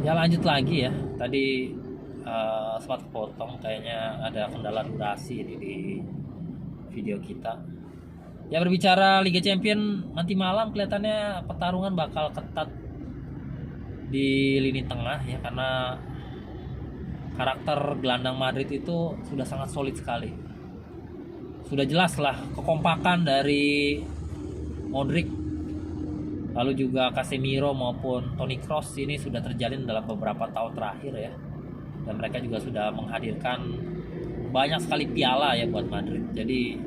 Ya lanjut lagi ya. Tadi sempat potong kayaknya ada kendala durasi di video kita. Ya berbicara Liga Champion nanti malam kelihatannya pertarungan bakal ketat di lini tengah ya karena karakter gelandang Madrid itu sudah sangat solid sekali. Sudah jelas lah kekompakan dari Modric, lalu juga Casemiro maupun Toni Kroos ini sudah terjalin dalam beberapa tahun terakhir ya. Dan mereka juga sudah menghadirkan banyak sekali piala ya buat Madrid. Jadi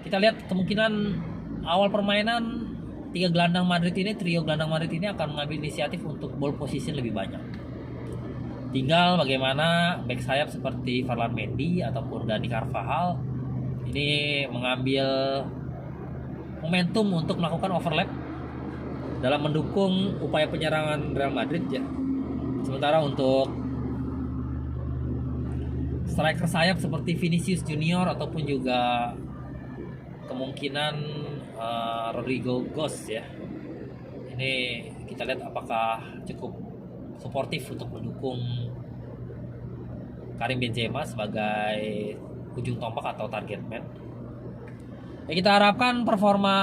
kita lihat kemungkinan awal permainan trio gelandang Madrid ini akan mengambil inisiatif untuk ball position lebih banyak. Tinggal bagaimana back sayap seperti Ferland Mendy ataupun Dani Carvajal ini mengambil momentum untuk melakukan overlap dalam mendukung upaya penyerangan Real Madrid ya. Sementara untuk striker sayap seperti Vinicius Junior ataupun juga kemungkinan Rodrigo Gos ya. Ini kita lihat apakah cukup suportif untuk mendukung Karim Benzema sebagai ujung tombak atau target man. Ya, kita harapkan performa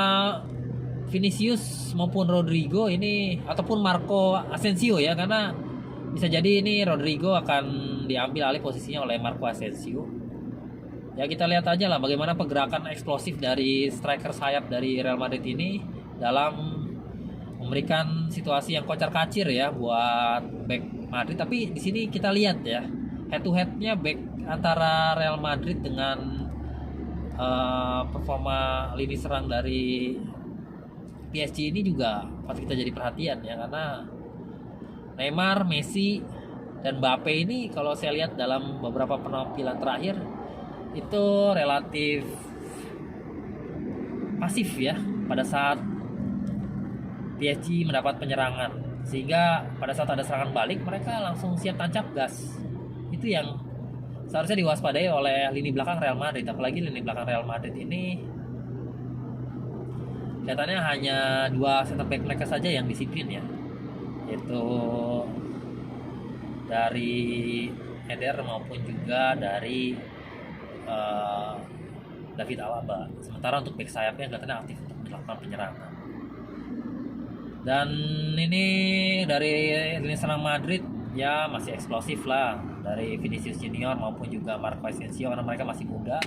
Vinicius maupun Rodrigo ini ataupun Marco Asensio ya, karena bisa jadi ini Rodrigo akan diambil alih posisinya oleh Marco Asensio. Ya kita lihat aja lah bagaimana pergerakan eksplosif dari striker sayap dari Real Madrid ini dalam memberikan situasi yang kocar-kacir ya buat back Madrid. Tapi di sini kita lihat ya head to headnya back antara Real Madrid dengan performa lini serang dari PSG ini juga patut kita jadi perhatian ya, karena Neymar, Messi, dan Mbappe ini kalau saya lihat dalam beberapa penampilan terakhir itu relatif pasif ya pada saat PSG mendapat penyerangan, sehingga pada saat ada serangan balik mereka langsung siap tancap gas. Itu yang seharusnya diwaspadai oleh lini belakang Real Madrid. Apalagi lini belakang Real Madrid ini kelihatannya hanya dua center back mereka saja yang disiplin ya, yaitu dari Eder maupun juga dari David Alaba. Sementara untuk back sayapnya kelihatannya aktif untuk melakukan penyerangan. Dan ini dari lini serang Madrid ya masih eksplosif lah, dari Vinicius Junior maupun juga Marco Asensio karena mereka masih muda.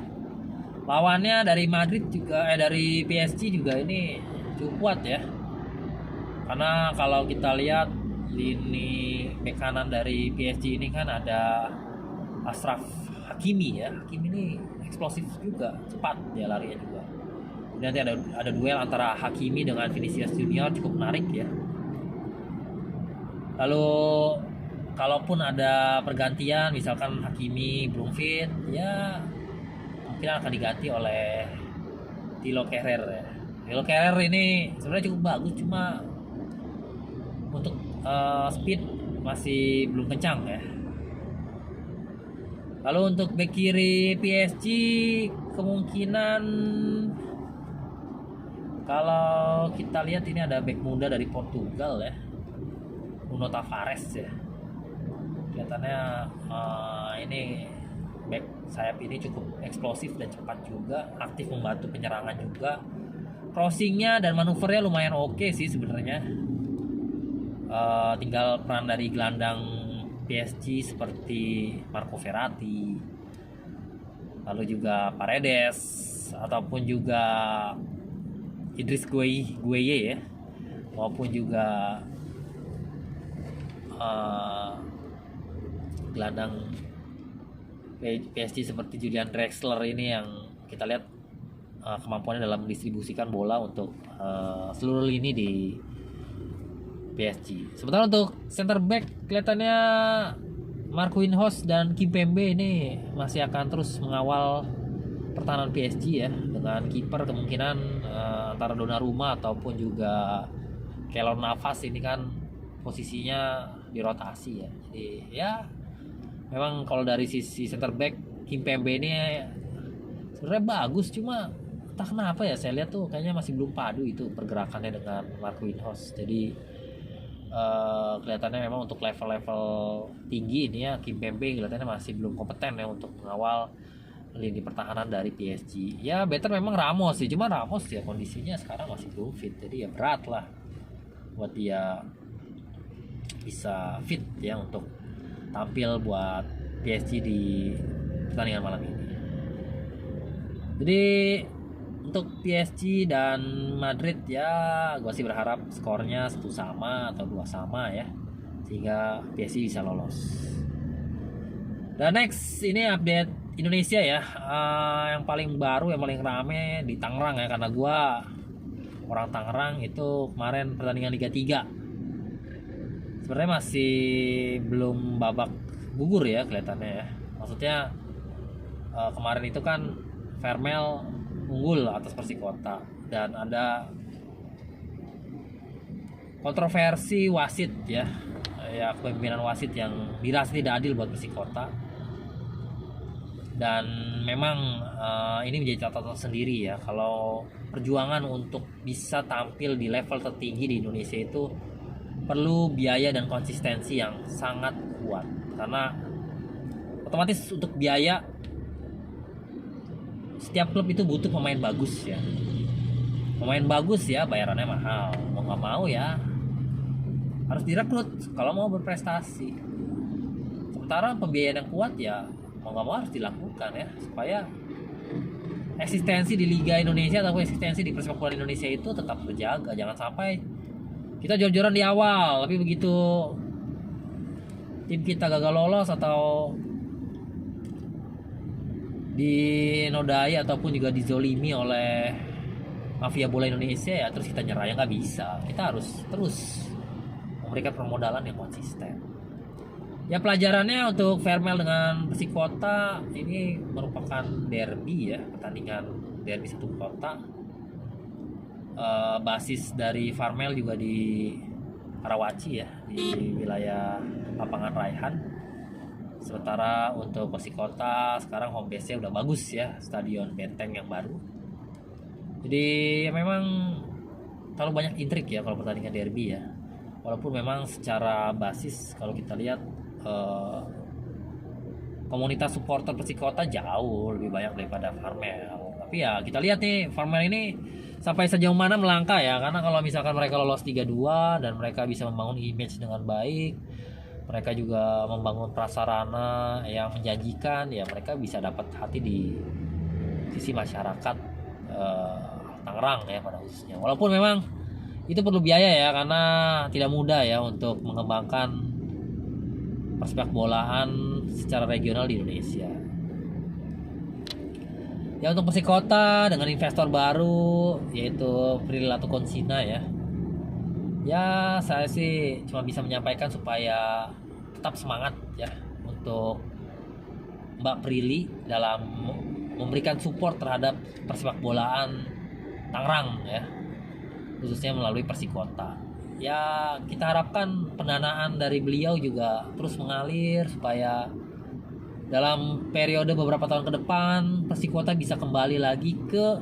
Lawannya dari Madrid juga dari PSG juga ini cukup kuat ya. Karena kalau kita lihat lini bek kanan dari PSG ini kan ada Ashraf Hakimi ya. Hakimi ini eksplosif juga, cepat dia larinya juga. Nanti ada duel antara Hakimi dengan Vinicius Junior cukup menarik ya. Lalu kalaupun ada pergantian misalkan Hakimi belum fit ya mungkin akan diganti oleh Thilo Kehrer ya. Thilo Kehrer ini sebenarnya cukup bagus, cuma untuk speed masih belum kencang ya. Lalu untuk bek kiri PSG kemungkinan kalau kita lihat ini ada bek muda dari Portugal ya, Nuno Tavares ya. Kelihatannya ini back sayap ini cukup eksplosif dan cepat juga, aktif membantu penyerangan juga. Crossingnya dan manuvernya lumayan oke sih sebenarnya. Tinggal peran dari gelandang PSG seperti Marco Verratti, lalu juga Paredes ataupun juga Idris Gueye ya, maupun juga gelandang PSG seperti Julian Draxler ini yang kita lihat kemampuannya dalam mendistribusikan bola untuk seluruh lini di PSG. Sementara untuk center back kelihatannya Marquinhos dan Kimpembe ini masih akan terus mengawal pertahanan PSG ya, dengan kiper kemungkinan antara Donnarumma ataupun juga Keylor Navas ini kan posisinya dirotasi ya. Jadi ya memang kalau dari sisi center back Kimpembe ini sebenarnya bagus, cuma entah kenapa ya saya lihat tuh kayaknya masih belum padu itu pergerakannya dengan Marquinhos. Jadi kelihatannya memang untuk level-level tinggi ini ya Kimpembe kelihatannya masih belum kompeten ya untuk mengawal lini pertahanan dari PSG. Ya better memang Ramos sih, cuma Ramos ya kondisinya sekarang masih belum fit, jadi ya berat lah buat dia bisa fit ya untuk tampil buat PSG di pertandingan malam ini. Jadi untuk PSG dan Madrid ya gue sih berharap skornya 1 sama atau 2 sama ya, sehingga PSG bisa lolos. Dan next ini update Indonesia ya, yang paling baru yang paling rame di Tangerang ya, karena gue orang Tangerang. Itu kemarin pertandingan Liga 3 sebenarnya masih belum babak gugur ya kelihatannya ya. Maksudnya kemarin itu kan Vermel unggul atas Persikota dan ada kontroversi wasit ya, kepemimpinan wasit yang dirasa tidak adil buat Persikota. Dan memang ini menjadi catatan sendiri ya, kalau perjuangan untuk bisa tampil di level tertinggi di Indonesia itu perlu biaya dan konsistensi yang sangat kuat, karena otomatis untuk biaya setiap klub itu butuh pemain bagus ya. Pemain bagus ya bayarannya mahal, mau nggak mau ya harus direkrut kalau mau berprestasi. Sementara pembiayaan yang kuat ya mau nggak mau harus dilakukan ya, supaya eksistensi di Liga Indonesia atau eksistensi di persepak bola Indonesia itu tetap terjaga. Jangan sampai kita jor-joran di awal tapi begitu tim kita gagal lolos atau dinodai ataupun juga dizolimi oleh mafia bola Indonesia ya terus kita nyerah, ya nggak bisa. Kita harus terus memberikan permodalan yang konsisten. Ya pelajarannya untuk Vermel dengan Persikota ini merupakan derby ya, pertandingan derby satu kota. Basis dari Vermel juga di Karawaci ya, di wilayah lapangan Raihan. Sementara untuk Persikota sekarang home base-nya udah bagus ya, Stadion Benteng yang baru. Jadi ya memang terlalu banyak intrik ya kalau pertandingan derby ya. Walaupun memang secara basis kalau kita lihat komunitas supporter Persikota jauh lebih banyak daripada Vermel. Tapi ya kita lihat nih Vermel ini sampai sejauh mana melangkah ya, karena kalau misalkan mereka lolos 3-2 dan mereka bisa membangun image dengan baik, mereka juga membangun prasarana yang menjanjikan ya, mereka bisa dapat hati di sisi masyarakat Tangerang ya pada khususnya. Walaupun memang itu perlu biaya ya, karena tidak mudah ya untuk mengembangkan persepak bolaan secara regional di Indonesia. Ya untuk Persikota dengan investor baru yaitu Prilly Latukonsina ya. Ya saya sih cuma bisa menyampaikan supaya tetap semangat ya untuk Mbak Prilly dalam memberikan support terhadap persepak bolaan Tangerang ya, khususnya melalui Persikota. Ya kita harapkan pendanaan dari beliau juga terus mengalir supaya dalam periode beberapa tahun ke depan Persikota bisa kembali lagi ke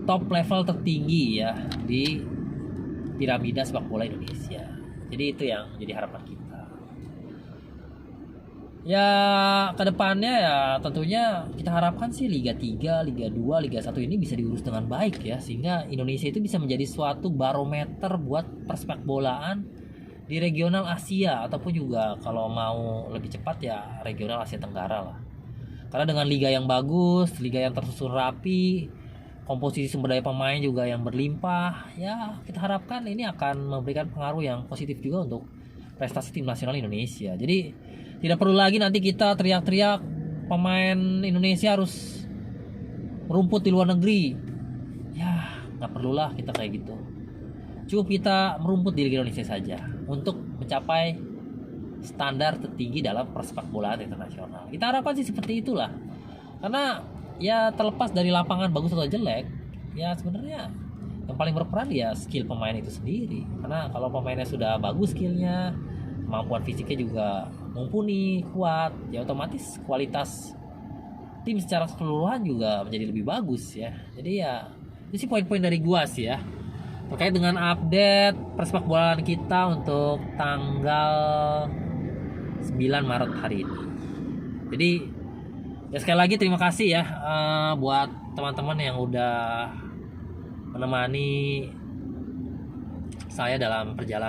top level tertinggi ya di piramida sepak bola Indonesia. Jadi itu yang jadi harapan kita. Ya kedepannya ya tentunya kita harapkan sih Liga 3, Liga 2, Liga 1 ini bisa diurus dengan baik ya, sehingga Indonesia itu bisa menjadi suatu barometer buat persepak bolaan di regional Asia ataupun juga kalau mau lebih cepat ya regional Asia Tenggara lah. Karena dengan liga yang bagus, liga yang tersusun rapi, komposisi sumber daya pemain juga yang berlimpah, ya kita harapkan ini akan memberikan pengaruh yang positif juga untuk prestasi tim nasional Indonesia. Jadi tidak perlu lagi nanti kita teriak-teriak pemain Indonesia harus merumput di luar negeri. Ya nggak perlulah kita kayak gitu. Cukup kita merumput di Liga Indonesia saja untuk mencapai standar tertinggi dalam persepak bolaan internasional. Kita harapkan sih seperti itulah. Karena ya terlepas dari lapangan bagus atau jelek, ya sebenarnya yang paling berperan ya skill pemain itu sendiri. Karena kalau pemainnya sudah bagus skillnya, kemampuan fisiknya juga mumpuni, kuat, ya otomatis kualitas tim secara keseluruhan juga menjadi lebih bagus ya. Jadi ya itu sih poin-poin dari gua sih ya. terkait dengan update persepak bolaan kita untuk tanggal 9 Maret hari ini. Jadi ya sekali lagi terima kasih ya buat teman-teman yang udah menemani saya dalam perjalanan